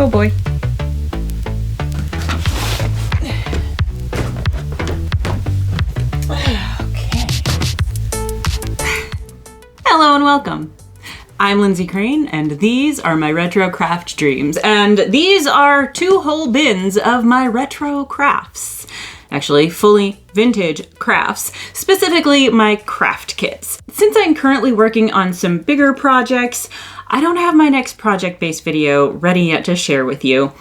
Oh boy. Okay. Hello and welcome. I'm Lindsay Crane, and these are my retro craft dreams. And these are 2 whole bins of my retro crafts. Actually, fully vintage crafts, specifically my craft kits. Since I'm currently working on some bigger projects, I don't have my next project-based video ready yet to share with you.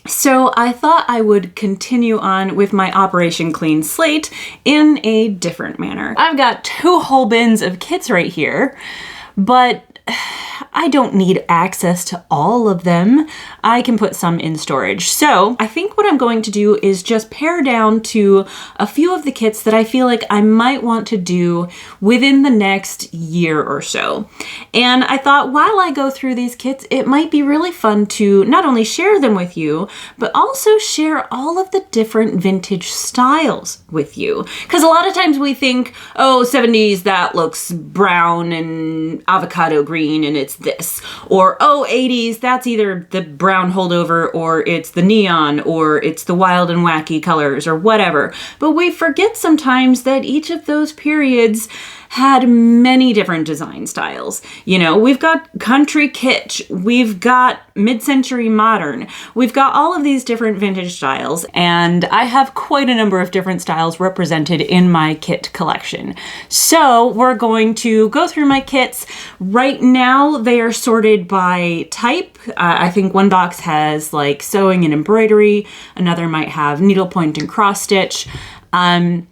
So I thought I would continue on with my Operation Clean Slate in a different manner. I've got 2 whole bins of kits right here, but I don't need access to all of them. I can put some in storage. So I think what I'm going to do is just pare down to a few of the kits that I feel like I might want to do within the next year or so. And I thought while I go through these kits, it might be really fun to not only share them with you, but also share all of the different vintage styles with you. Because a lot of times we think, oh, 70s, that looks brown and avocado green and it's this. Or, oh, 80s, that's either the brown holdover or it's the neon or it's the wild and wacky colors or whatever. But we forget sometimes that each of those periods had many different design styles. You know, we've got country kitsch, we've got mid-century modern, we've got all of these different vintage styles, and I have quite a number of different styles represented in my kit collection. So we're going to go through my kits. Right now, they are sorted by type. I think one box has like sewing and embroidery, another might have needlepoint and cross stitch. And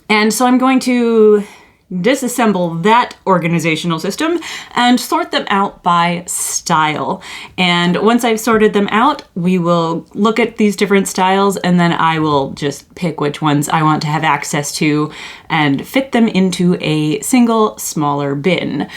so I'm going to disassemble that organizational system and sort them out by style. And once I've sorted them out, we will look at these different styles and then I will just pick which ones I want to have access to and fit them into a single smaller bin.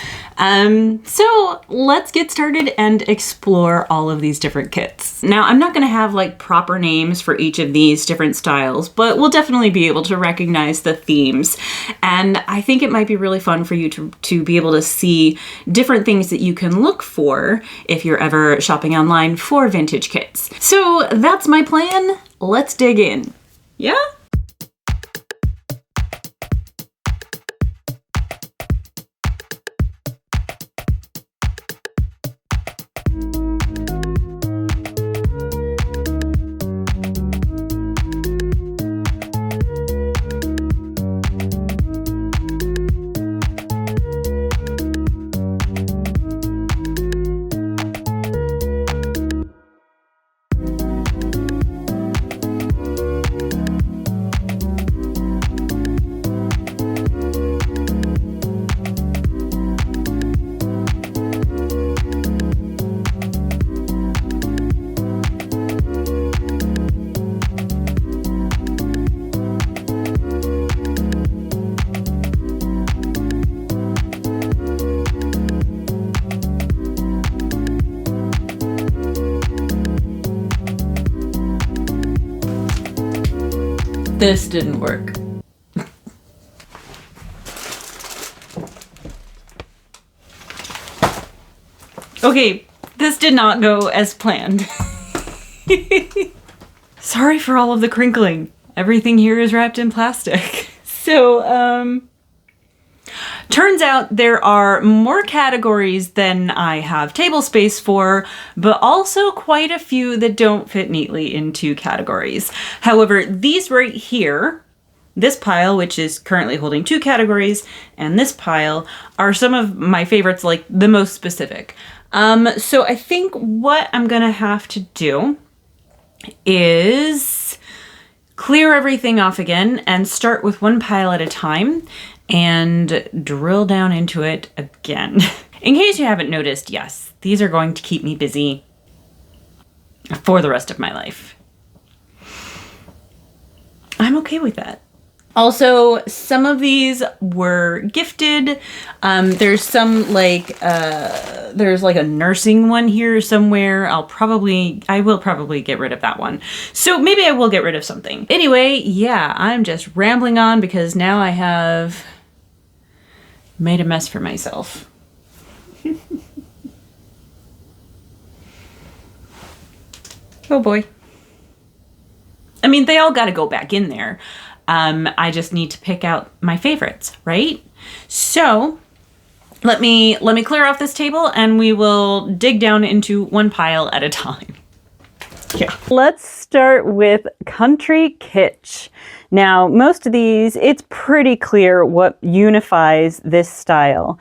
So let's get started and explore all of these different kits. Now, I'm not going to have like proper names for each of these different styles, but we'll definitely be able to recognize the themes. And I think it might be really fun for you to be able to see different things that you can look for if you're ever shopping online for vintage kits. So that's my plan. Let's dig in. Yeah? This didn't work. Okay, this did not go as planned. Sorry for all of the crinkling. Everything here is wrapped in plastic. So, turns out there are more categories than I have table space for, but also quite a few that don't fit neatly into categories. However, these right here, this pile, which is currently holding 2 categories, and this pile are some of my favorites, like the most specific. So I think what I'm gonna have to do is clear everything off again and start with one pile at a time and drill down into it again. In case you haven't noticed, yes, these are going to keep me busy for the rest of my life. I'm okay with that. Also, some of these were gifted. There's some like, there's like a nursing one here somewhere. I will probably get rid of that one. So maybe I will get rid of something. Anyway, yeah, I'm just rambling on because now I have made a mess for myself. Oh boy. I mean, they all got to go back in there. I just need to pick out my favorites, right? So let me clear off this table and we will dig down into one pile at a time. Yeah. Let's start with country kitsch. Now, most of these, it's pretty clear what unifies this style.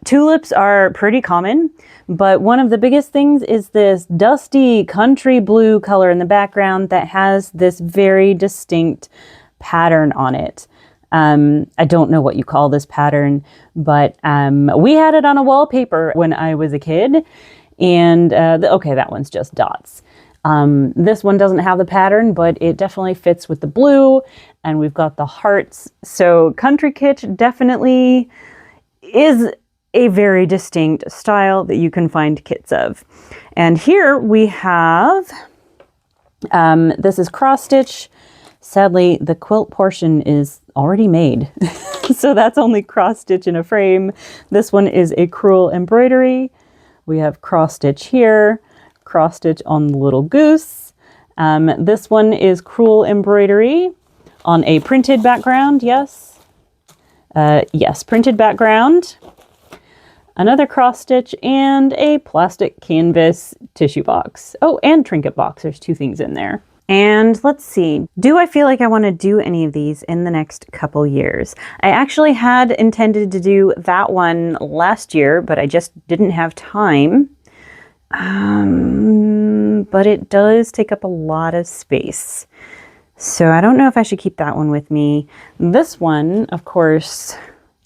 Tulips are pretty common, but one of the biggest things is this dusty country blue color in the background that has this very distinct pattern on it. I don't know what you call this pattern, but we had it on a wallpaper when I was a kid, and okay, that one's just dots. This one doesn't have the pattern, but it definitely fits with the blue, and we've got the hearts. So country kitsch definitely is a very distinct style that you can find kits of. And here we have, this is cross stitch. Sadly, the quilt portion is already made. So that's only cross stitch in a frame. This one is a crewel embroidery. We have cross stitch here, cross stitch on the little goose. This one is crewel embroidery on a printed background. Yes. Yes, printed background. Another cross stitch and a plastic canvas tissue box. Oh, and trinket box. There's two things in there. And let's see, do I feel like I want to do any of these in the next couple years? I actually had intended to do that one last year, but I just didn't have time. But it does take up a lot of space. So I don't know if I should keep that one with me. This one, of course,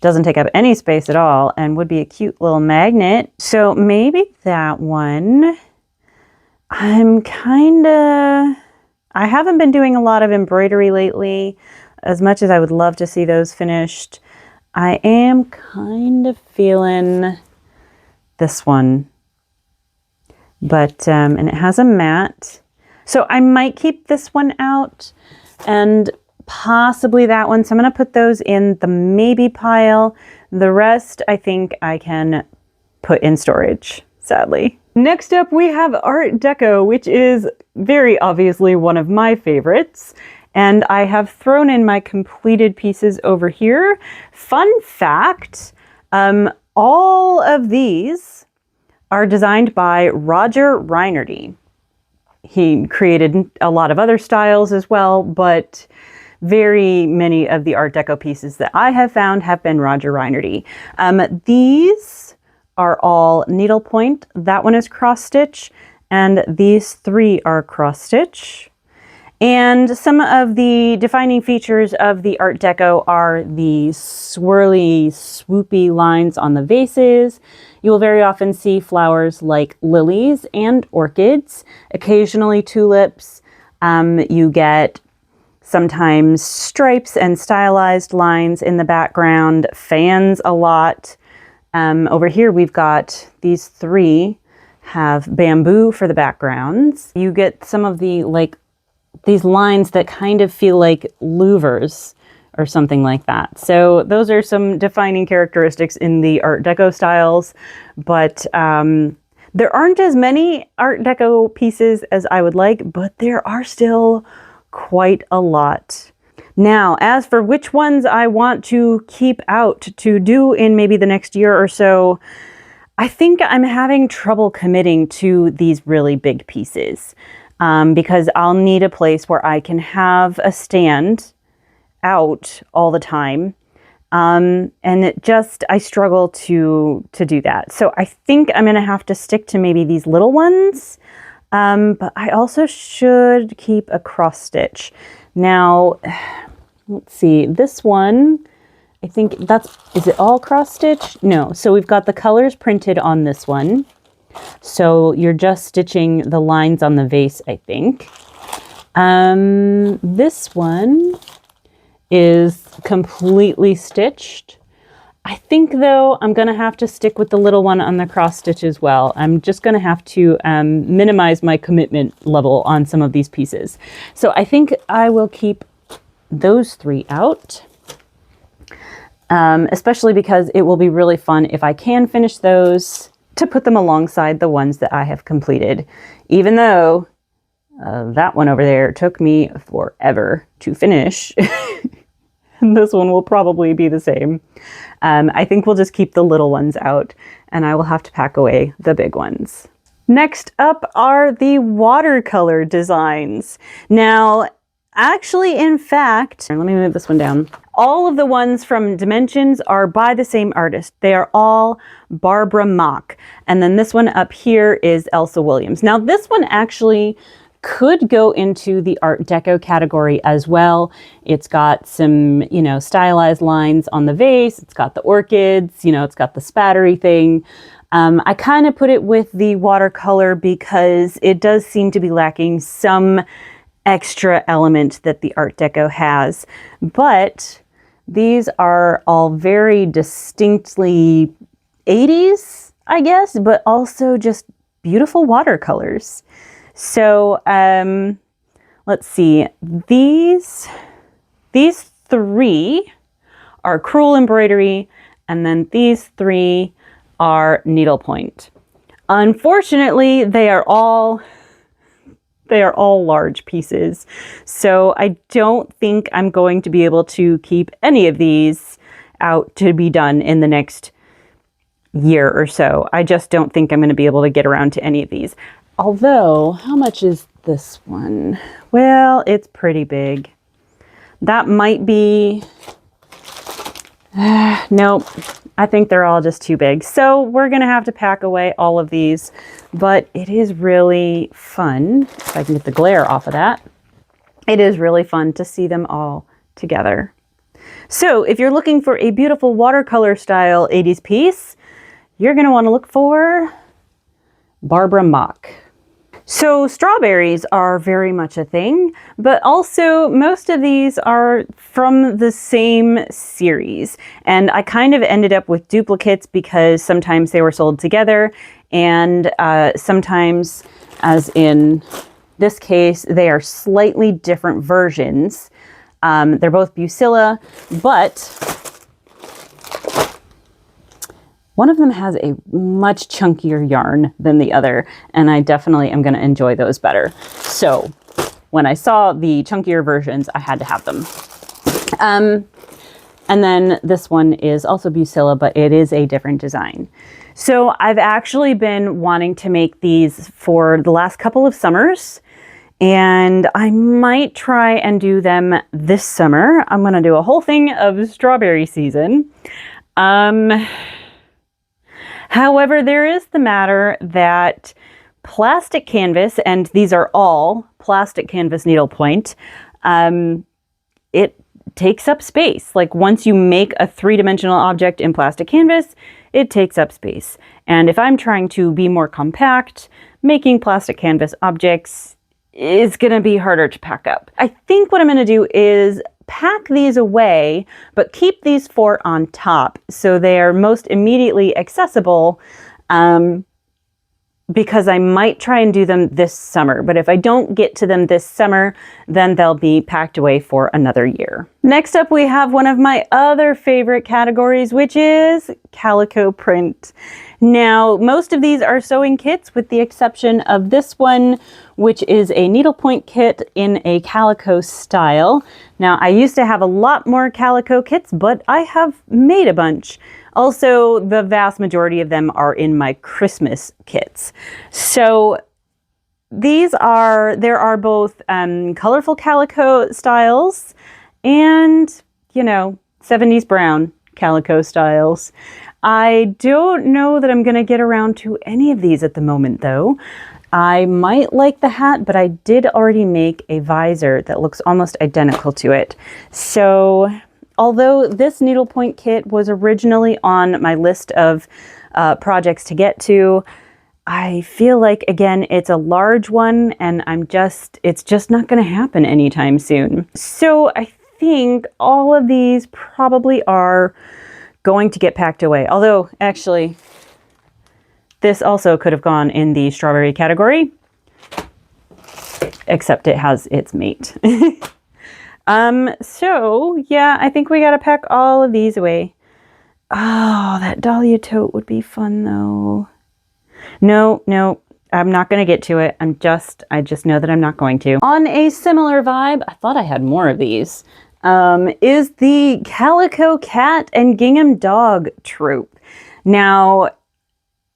doesn't take up any space at all and would be a cute little magnet. So maybe that one. I haven't been doing a lot of embroidery lately, as much as I would love to see those finished. I am kind of feeling this one, but, and it has a mat. So I might keep this one out and possibly that one. So I'm going to put those in the maybe pile. The rest I think I can put in storage, sadly. Next up we have Art Deco, which is very obviously one of my favorites. And I have thrown in my completed pieces over here. Fun fact, all of these are designed by Roger Reinerty. He created a lot of other styles as well, but very many of the Art Deco pieces that I have found have been Roger Reinerty. These are all needlepoint. That one is cross stitch, and these three are cross stitch. And some of the defining features of the Art Deco are the swirly, swoopy lines on the vases. You will very often see flowers like lilies and orchids, occasionally tulips. You get sometimes stripes and stylized lines in the background, fans a lot. Over here we've got these three have bamboo for the backgrounds. You get some of the these lines that kind of feel like louvers or something like that. So those are some defining characteristics in the Art Deco styles, but there aren't as many Art Deco pieces as I would like, but there are still quite a lot. Now, as for which ones I want to keep out to do in maybe the next year or so, I think I'm having trouble committing to these really big pieces. Because I'll need a place where I can have a stand out all the time. And I struggle to do that. So I think I'm going to have to stick to maybe these little ones. But I also should keep a cross stitch. Now, let's see, this one, I think is it all cross stitch? No. So we've got the colors printed on this one. So you're just stitching the lines on the vase, I think. This one is completely stitched. I think, though, I'm going to have to stick with the little one on the cross stitch as well. I'm just going to have to minimize my commitment level on some of these pieces. So I think I will keep those three out, especially because it will be really fun if I can finish those to put them alongside the ones that I have completed, even though That one over there took me forever to finish. And this one will probably be the same. I think we'll just keep the little ones out, and I will have to pack away the big ones. Next up are the watercolor designs. Now, actually, in fact, let me move this one down. All of the ones from Dimensions are by the same artist. They are all Barbara Mock. And then this one up here is Elsa Williams. Now, this one actually could go into the Art Deco category as well. It's got some, stylized lines on the vase. It's got the orchids, it's got the spattery thing. I kind of put it with the watercolor because it does seem to be lacking some extra element that the Art Deco has. But these are all very distinctly 80s, I guess, but also just beautiful watercolors. So, let's see, these three are crewel embroidery, and then these three are needlepoint. Unfortunately, they are all large pieces. So I don't think I'm going to be able to keep any of these out to be done in the next year or so. I just don't think I'm going to be able to get around to any of these. Although, how much is this one? Well, it's pretty big. That might be... nope. I think they're all just too big. So we're going to have to pack away all of these. But it is really fun. If I can get the glare off of that. It is really fun to see them all together. So if you're looking for a beautiful watercolor style 80s piece, you're going to want to look for Barbara Mock. So strawberries are very much a thing, but also most of these are from the same series. And I kind of ended up with duplicates because sometimes they were sold together, and sometimes, as in this case, they are slightly different versions. They're both Bucilla, but one of them has a much chunkier yarn than the other, and I definitely am going to enjoy those better. So when I saw the chunkier versions, I had to have them. And then this one is also Bucilla, but it is a different design. So I've actually been wanting to make these for the last couple of summers, and I might try and do them this summer. I'm going to do a whole thing of strawberry season. However, there is the matter that plastic canvas, and these are all plastic canvas needlepoint, it takes up space. Like once you make a three-dimensional object in plastic canvas, it takes up space. And if I'm trying to be more compact, making plastic canvas objects is going to be harder to pack up. I think what I'm going to do is pack these away, but keep these four on top so they are most immediately accessible, because I might try and do them this summer. But if I don't get to them this summer, then they'll be packed away for another year. Next up, we have one of my other favorite categories, which is calico print. Now, most of these are sewing kits with the exception of this one, which is a needlepoint kit in a calico style. Now, I used to have a lot more calico kits, but I have made a bunch. Also, the vast majority of them are in my Christmas kits. So there are both colorful calico styles and, 70s brown calico styles. I don't know that I'm going to get around to any of these at the moment, though. I might like the hat, but I did already make a visor that looks almost identical to it. So although this needlepoint kit was originally on my list of projects to get to, I feel like, again, it's a large one and it's just not going to happen anytime soon. So I think all of these probably are going to get packed away. Although, actually, this also could have gone in the strawberry category, except it has its mate. So yeah, I think we gotta pack all of these away. Oh, that dahlia tote would be fun though. No, I'm not going to get to it. I just know that I'm not going to. On a similar vibe, I thought I had more of these, is the Calico Cat and Gingham Dog troupe. Now,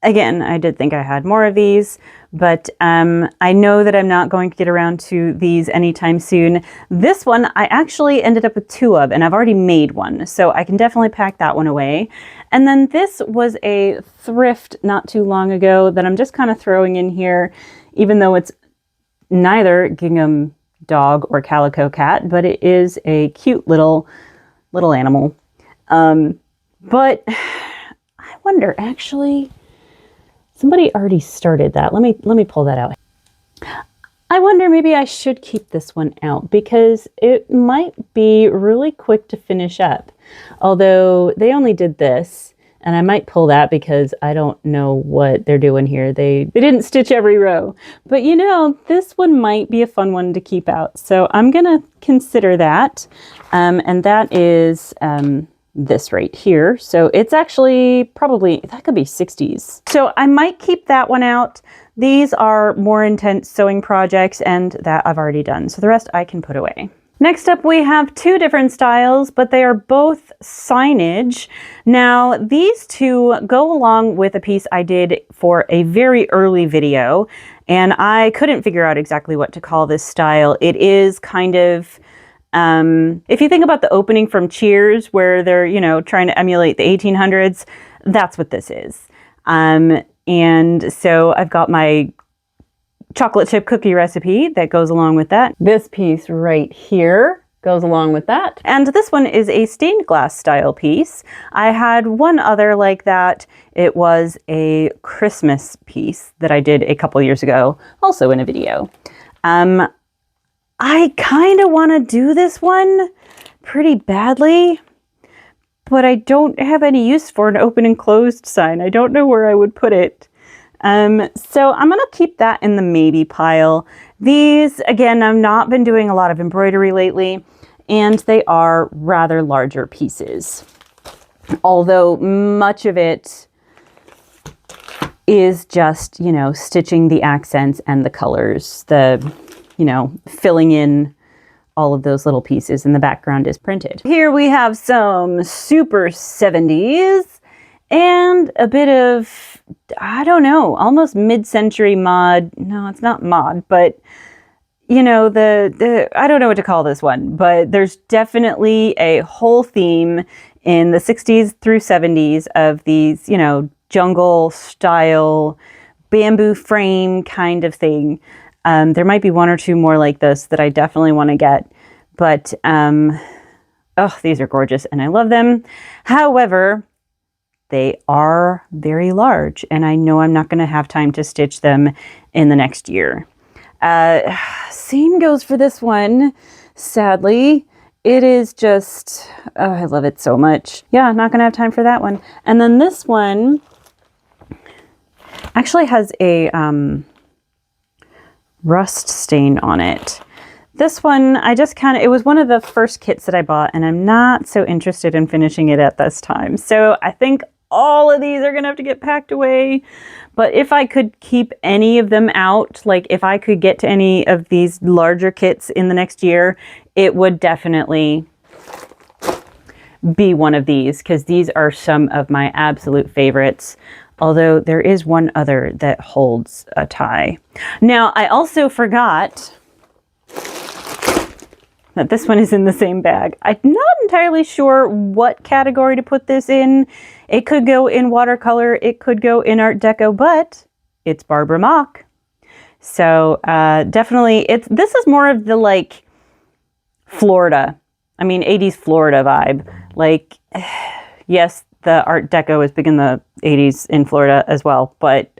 again, I did think I had more of these, but I know that I'm not going to get around to these anytime soon. This one I actually ended up with 2 of, and I've already made one, so I can definitely pack that one away. And then this was a thrift not too long ago that I'm just kind of throwing in here, even though it's neither Gingham Dog or Calico Cat, but it is a cute little animal. But I wonder, actually, somebody already started that. Let me pull that out. I wonder maybe I should keep this one out because it might be really quick to finish up. Although they only did this, and I might pull that because I don't know what they're doing here. They didn't stitch every row. But you know, this one might be a fun one to keep out. So I'm gonna consider that. And that is this right here. So it's actually probably, that could be 60s. So I might keep that one out. These are more intense sewing projects and that I've already done. So the rest I can put away. Next up, we have 2 different styles, but they are both signage. Now, these 2 go along with a piece I did for a very early video, and I couldn't figure out exactly what to call this style. It is kind of, if you think about the opening from Cheers, where they're, you know, trying to emulate the 1800s, that's what this is. And so I've got my chocolate chip cookie recipe that goes along with that. This piece right here goes along with that. And this one is a stained glass style piece. I had one other like that. It was a Christmas piece that I did a couple years ago, also in a video. I kind of want to do this one pretty badly, but I don't have any use for an open and closed sign. I don't know where I would put it. So I'm going to keep that in the maybe pile. These, again, I've not been doing a lot of embroidery lately, and they are rather larger pieces. Although much of it is just, you know, stitching the accents and the colors, you know, filling in all of those little pieces, and the background is printed. Here we have some super 70s and a bit of, I don't know, almost mid-century mod. No, it's not mod, but you know, I don't know what to call this one, but there's definitely a whole theme in the 60s through 70s of these, you know, jungle style bamboo frame kind of thing. There might be 1 or 2 more like this that I definitely want to get, but oh, these are gorgeous and I love them. However, they are very large, and I know I'm not going to have time to stitch them in the next year. Same goes for this one, sadly. It is just, oh, I love it so much. Yeah, not going to have time for that one. And then this one actually has a rust stain on it. This one, it was one of the first kits that I bought, and I'm not so interested in finishing it at this time. So I think all of these are gonna have to get packed away. But if I could keep any of them out, like if I could get to any of these larger kits in the next year, it would definitely be one of these, because these are some of my absolute favorites. Although there is one other that holds a tie. Now, I also forgot that this one is in the same bag. I'm not entirely sure what category to put this in. It could go in watercolor, it could go in Art Deco, but it's Barbara Mock. So definitely, this is more of the like Florida, 80s Florida vibe. Like, yes, the Art Deco is big in the 80s in Florida as well, but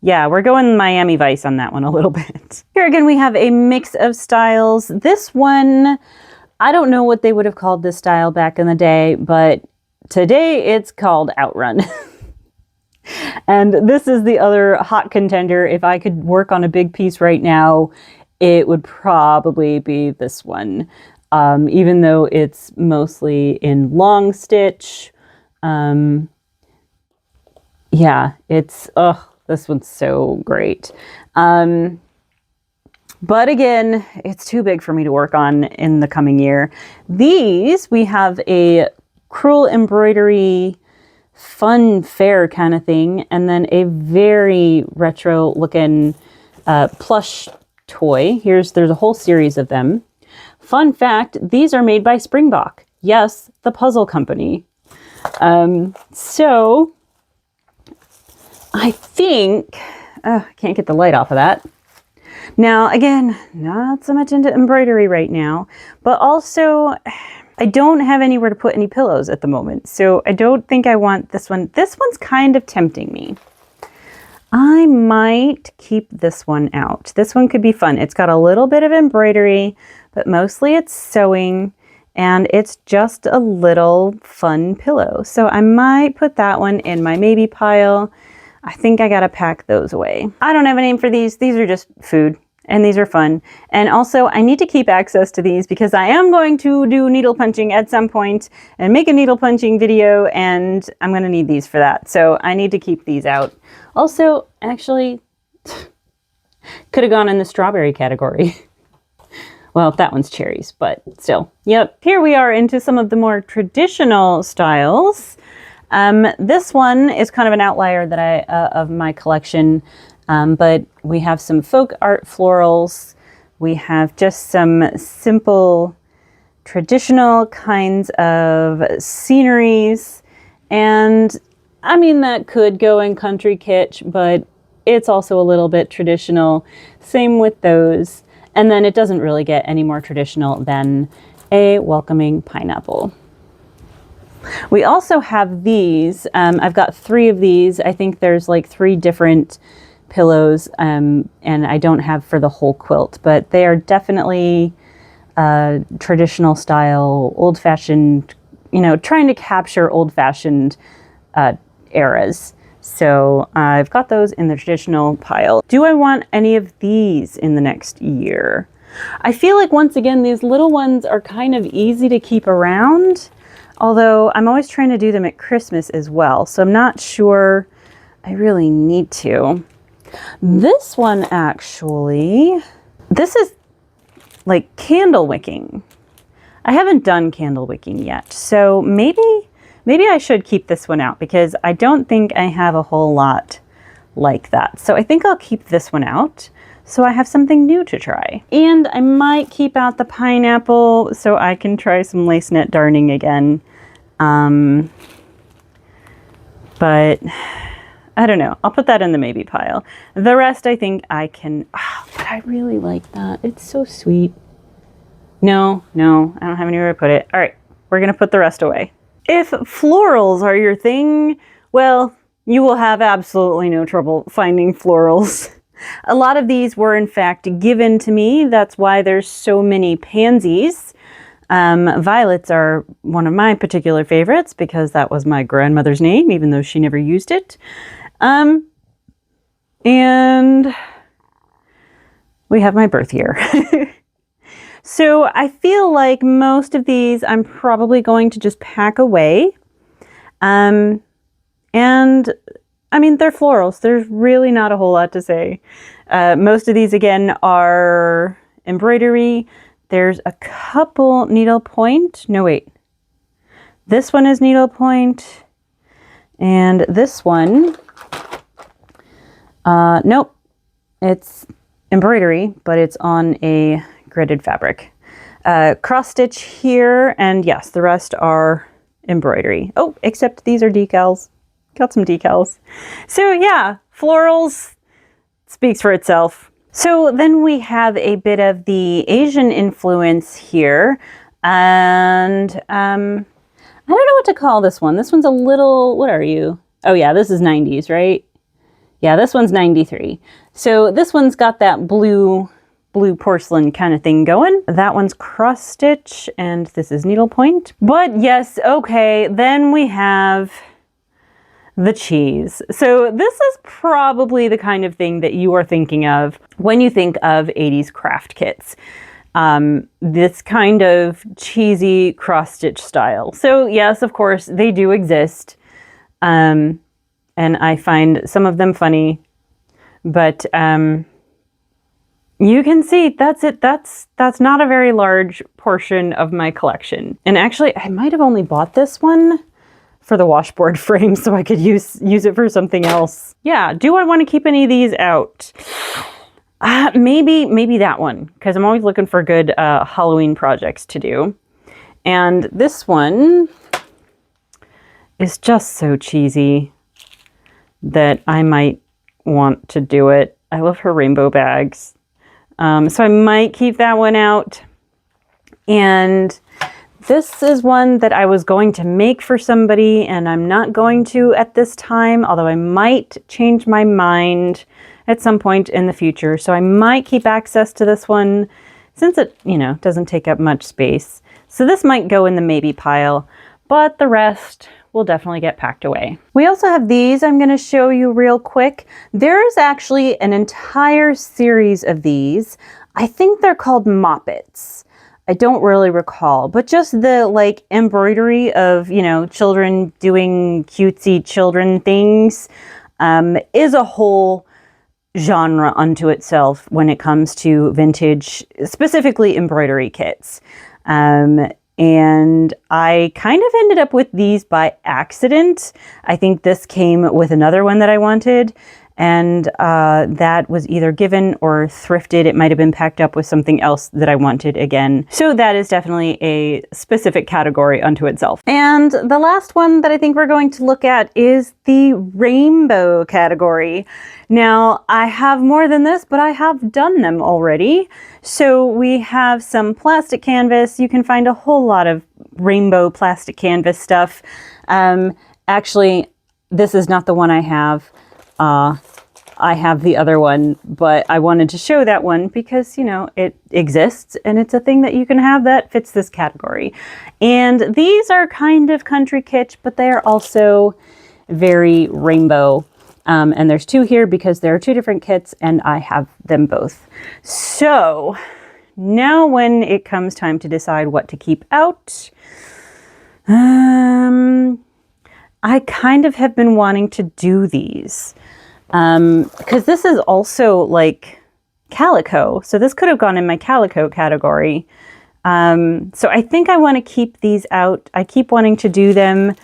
yeah, we're going Miami Vice on that one a little bit. Here again, we have a mix of styles. This one, I don't know what they would have called this style back in the day, but today it's called Outrun. And this is the other hot contender. If I could work on a big piece right now, it would probably be this one. Even though it's mostly in long stitch. Yeah, it's, this one's so great. But again, it's too big for me to work on in the coming year. These, we have a crewel embroidery fun fair kind of thing, and then a very retro looking plush toy. There's a whole series of them. Fun fact, these are made by Springbok. Yes, the puzzle company. So I think, I can't get the light off of that. Now, again, not so much into embroidery right now, but also I don't have anywhere to put any pillows at the moment. So I don't think I want this one. This one's kind of tempting me. I might keep this one out. This one could be fun. It's got a little bit of embroidery, but mostly it's sewing, and it's just a little fun pillow. So I might put that one in my maybe pile. I think I gotta pack those away. I don't have a name for these. These are just food, and these are fun. And also, I need to keep access to these because I am going to do needle punching at some point and make a needle punching video, and I'm gonna need these for that. So I need to keep these out. Also, actually, could have gone in the strawberry category. Well, that one's cherries, but still. Yep, here we are into some of the more traditional styles. This one is kind of an outlier that of my collection, but we have some folk art florals. We have just some simple traditional kinds of sceneries, and I mean, that could go in country kitsch, but it's also a little bit traditional. Same with those. And then it doesn't really get any more traditional than a welcoming pineapple. We also have these. I've got 3 of these. I think there's like 3 different pillows, and I don't have for the whole quilt, but they are definitely traditional style, old-fashioned, you know, trying to capture old-fashioned eras. So I've got those in the traditional pile. Do I want any of these in the next year? I feel like, once again, these little ones are kind of easy to keep around, although I'm always trying to do them at Christmas as well. So I'm not sure I really need to. This one, actually, this is like candle wicking. I haven't done candle wicking yet, so maybe I should keep this one out because I don't think I have a whole lot like that. So I think I'll keep this one out so I have something new to try. And I might keep out the pineapple so I can try some lace net darning again. But I don't know. I'll put that in the maybe pile. The rest I think I can, but I really like that. It's so sweet. No, I don't have anywhere to put it. All right, we're gonna put the rest away. If florals are your thing, well, you will have absolutely no trouble finding florals. A lot of these were in fact given to me. That's why there's so many pansies. Violets are one of my particular favorites because that was my grandmother's name, even though she never used it. And we have my birth year. So I feel like most of these I'm probably going to just pack away. And I mean, they're florals. There's really not a whole lot to say. Most of these, again, are embroidery. There's a couple needlepoint. No, wait. This one is needlepoint. And this one, nope. It's embroidery, but it's on a gridded fabric. Cross stitch here, and yes, the rest are embroidery. Oh, except these are decals. Got some decals. So yeah, florals speaks for itself. So then we have a bit of the Asian influence here, and I don't know what to call this one. This one's a little, what are you? Oh yeah, this is 90s, right? Yeah, this one's 93. So this one's got that blue porcelain kind of thing going. That one's cross stitch, and this is needlepoint. But yes, okay, then we have the cheese. So this is probably the kind of thing that you are thinking of when you think of 80s craft kits. This kind of cheesy cross-stitch style. So yes, of course, they do exist. And I find some of them funny, But you can see that's it. That's not a very large portion of my collection. And actually, I might have only bought this one for the washboard frame so I could use it for something else. Yeah, do I want to keep any of these out? Maybe that one, because I'm always looking for good Halloween projects to do. And this one is just so cheesy that I might want to do it. I love her rainbow bags. So I might keep that one out. And this is one that I was going to make for somebody, and I'm not going to at this time, although I might change my mind at some point in the future. So I might keep access to this one since it, doesn't take up much space. So this might go in the maybe pile, but the rest will definitely get packed away. We also have these I'm going to show you real quick. There is actually an entire series of these. I think they're called moppets. I don't really recall, but just the embroidery of, children doing cutesy children things is a whole genre unto itself when it comes to vintage, specifically embroidery kits. And I kind of ended up with these by accident. I think this came with another one that I wanted, and that was either given or thrifted. It might have been packed up with something else that I wanted again. So that is definitely a specific category unto itself. And the last one that I think we're going to look at is the rainbow category. Now, I have more than this, but I have done them already. So we have some plastic canvas. You can find a whole lot of rainbow plastic canvas stuff. Actually, this is not the one I have. I have the other one, but I wanted to show that one because, it exists and it's a thing that you can have that fits this category. And these are kind of country kitsch, but they are also very rainbow. And there's two here because there are two different kits and I have them both. So now when it comes time to decide what to keep out, I kind of have been wanting to do these. Because this is also like calico. So this could have gone in my calico category. So I think I want to keep these out. I keep wanting to do them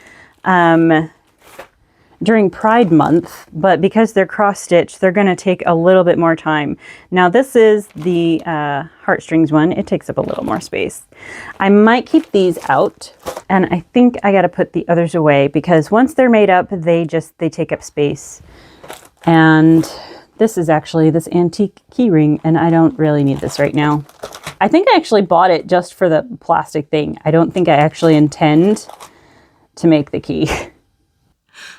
during Pride Month, but because they're cross-stitched, they're going to take a little bit more time. Now this is the heartstrings one. It takes up a little more space. I might keep these out, and I think I got to put the others away because once they're made up, they take up space. And this is actually this antique key ring, and I don't really need this right now. I think I actually bought it just for the plastic thing. I don't think I actually intend to make the key.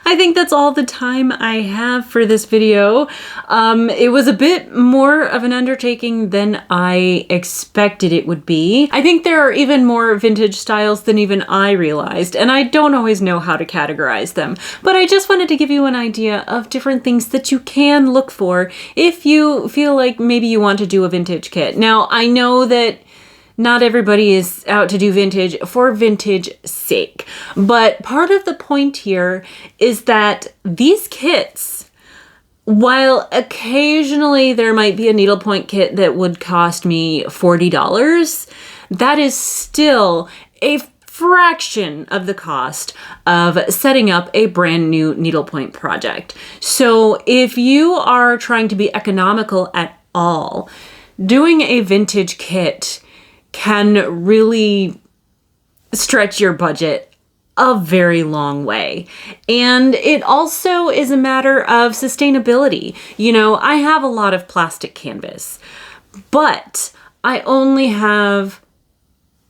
I think that's all the time I have for this video. It was a bit more of an undertaking than I expected it would be. I think there are even more vintage styles than even I realized, and I don't always know how to categorize them. But I just wanted to give you an idea of different things that you can look for if you feel like maybe you want to do a vintage kit. Now, I know that not everybody is out to do vintage for vintage sake, but part of the point here is that these kits, while occasionally there might be a needlepoint kit that would cost me $40, that is still a fraction of the cost of setting up a brand new needlepoint project. So if you are trying to be economical at all, doing a vintage kit can really stretch your budget a very long way. And it also is a matter of sustainability. I have a lot of plastic canvas, but I only have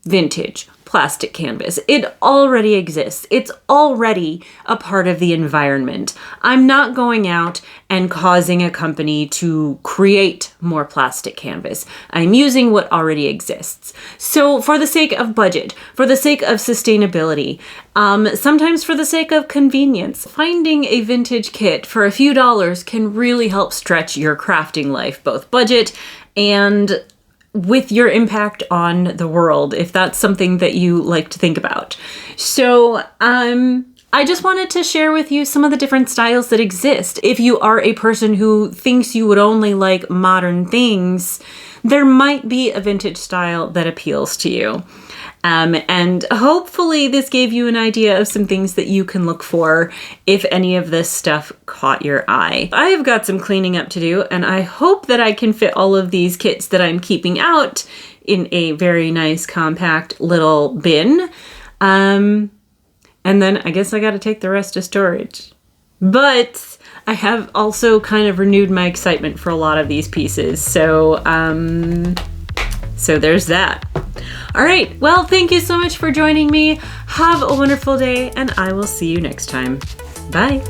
vintage plastic canvas. It already exists. It's already a part of the environment. I'm not going out and causing a company to create more plastic canvas. I'm using what already exists. So for the sake of budget, for the sake of sustainability, sometimes for the sake of convenience, finding a vintage kit for a few dollars can really help stretch your crafting life, both budget and with your impact on the world, if that's something that you like to think about. So I just wanted to share with you some of the different styles that exist. If you are a person who thinks you would only like modern things, there might be a vintage style that appeals to you. And hopefully this gave you an idea of some things that you can look for if any of this stuff caught your eye. I have got some cleaning up to do, and I hope that I can fit all of these kits that I'm keeping out in a very nice compact little bin. And then I guess I got to take the rest to storage. But I have also kind of renewed my excitement for a lot of these pieces. So there's that. All right, well, thank you so much for joining me. Have a wonderful day, and I will see you next time. Bye.